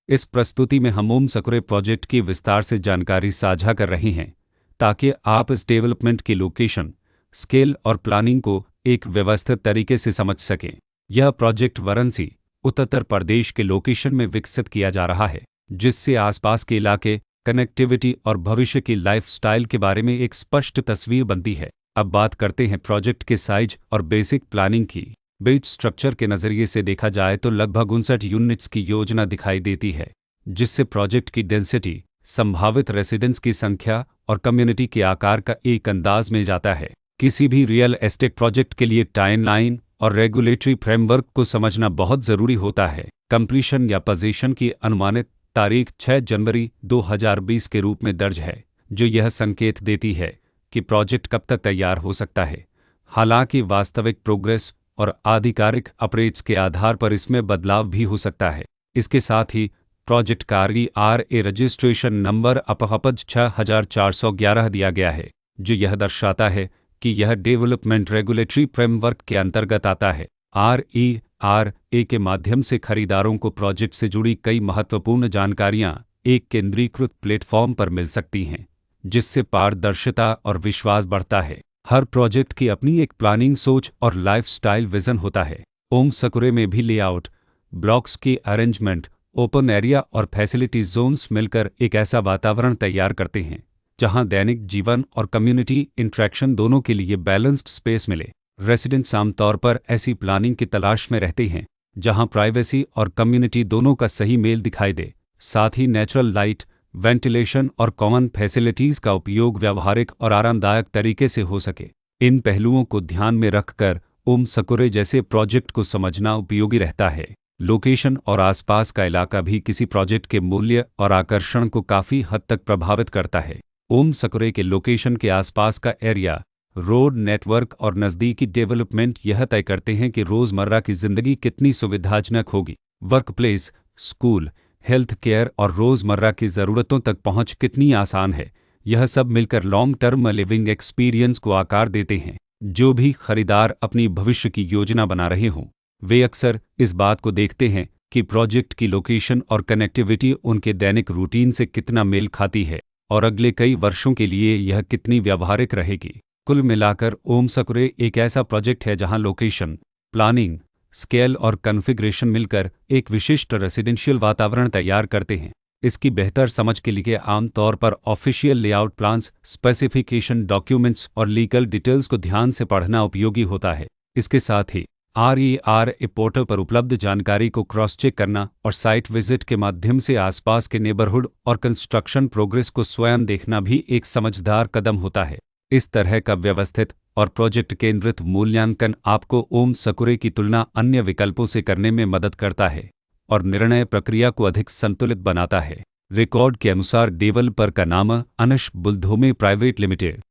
इस प्रस्तुति में हम ओम सकुरे प्रोजेक्ट की विस्तार से जानकारी साझा कर रहे हैं ताकि आप इस डेवलपमेंट की लोकेशन, स्केल और प्लानिंग को एक व्यवस्थित तरीके से समझ सकें। यह प्रोजेक्ट वाराणसी, उत्तर प्रदेश के लोकेशन में विकसित किया जा रहा है, जिससे आसपास के इलाके, कनेक्टिविटी और भविष्य की लाइफस्टाइल के बारे में एक स्पष्ट तस्वीर बनती है। अब बात करते हैं प्रोजेक्ट के साइज और बेसिक प्लानिंग की। बेस स्ट्रक्चर के नज़रिए से देखा जाए तो लगभग 59 यूनिट्स की योजना दिखाई देती है, जिससे प्रोजेक्ट की डेंसिटी, संभावित रेसिडेंट्स की संख्या और कम्युनिटी के आकार का एक अंदाज मिल जाता है। किसी भी रियल एस्टेट प्रोजेक्ट के लिए टाइमलाइन और रेगुलेटरी फ्रेमवर्क को समझना बहुत ज़रूरी होता है। कंप्लीशन या पोजीशन की अनुमानित तारीख 6 जनवरी 2020 के रूप में दर्ज है, जो यह संकेत देती है कि प्रोजेक्ट कब तक तैयार हो सकता है। हालांकि वास्तविक प्रोग्रेस और आधिकारिक अपडेट्स के आधार पर इसमें बदलाव भी हो सकता है। इसके साथ ही प्रोजेक्ट का RERA रजिस्ट्रेशन नंबर अपहपज 6411 दिया गया है, जो यह दर्शाता है कि यह डेवलपमेंट रेगुलेटरी फ्रेमवर्क के अंतर्गत आता है। RERA के माध्यम से खरीदारों को प्रोजेक्ट से जुड़ी कई महत्वपूर्ण जानकारियां एक केंद्रीकृत प्लेटफॉर्म पर मिल सकती हैं, जिससे पारदर्शिता और विश्वास बढ़ता है। हर प्रोजेक्ट की अपनी एक प्लानिंग सोच और लाइफस्टाइल विजन होता है। ओम सकुरे में भी लेआउट, ब्लॉक्स की अरेंजमेंट, ओपन एरिया और फैसिलिटी जोन्स मिलकर एक ऐसा वातावरण तैयार करते हैं जहां दैनिक जीवन और कम्युनिटी इंटरेक्शन दोनों के लिए बैलेंस्ड स्पेस मिले। रेसिडेंट्स आमतौर पर ऐसी प्लानिंग की तलाश में रहते हैं जहां प्राइवेसी और कम्युनिटी दोनों का सही मेल दिखाई दे। साथ ही नेचुरल लाइट, वेंटिलेशन और कॉमन फैसिलिटीज़ का उपयोग व्यावहारिक और आरामदायक तरीके से हो सके। इन पहलुओं को ध्यान में रखकर ओम सकुरे जैसे प्रोजेक्ट को समझना उपयोगी रहता है। लोकेशन और आसपास का इलाका भी किसी प्रोजेक्ट के मूल्य और आकर्षण को काफ़ी हद तक प्रभावित करता है। ओम सकुरे के लोकेशन के आसपास का एरिया, रोड नेटवर्क और नज़दीकी डेवलपमेंट यह तय करते हैं कि रोज़मर्रा की ज़िंदगी कितनी सुविधाजनक होगी। Work place, school, health care और रोज़मर्रा की ज़रूरतों तक पहुंच कितनी आसान है। यह सब मिलकर लॉन्ग टर्म लिविंग एक्सपीरियंस को आकार देते हैं। जो भी खरीदार अपनी भविष्य की योजना बना रहे हों, वे अक्सर इस बात को देखते हैं कि प्रोजेक्ट की लोकेशन और कनेक्टिविटी उनके दैनिक रूटीन से कितना मेल खाती है और अगले कई वर्षों के लिए यह कितनी व्यावहारिक रहेगी। कुल मिलाकर ओम सकुरे एक ऐसा प्रोजेक्ट है जहां लोकेशन, प्लानिंग, स्केल और कॉन्फ़िगरेशन मिलकर एक विशिष्ट रेसिडेंशियल वातावरण तैयार करते हैं। इसकी बेहतर समझ के लिए आमतौर पर official layout plans, specification documents और लीगल डिटेल्स को ध्यान से पढ़ना उपयोगी होता है। इसके साथ ही RERA पोर्टल पर उपलब्ध जानकारी को क्रॉस चेक करना और साइट विजिट के माध्यम से आसपास के नेबरहुड और कंस्ट्रक्शन प्रोग्रेस को स्वयं देखना भी एक समझदार कदम होता है। इस तरह का व्यवस्थित और प्रोजेक्ट केंद्रित मूल्यांकन आपको ओम सकुरे की तुलना अन्य विकल्पों से करने में मदद करता है और निर्णय प्रक्रिया को अधिक संतुलित बनाता है। रिकॉर्ड के अनुसार डेवलपर का नाम अनश बुल्धोमे प्राइवेट लिमिटेड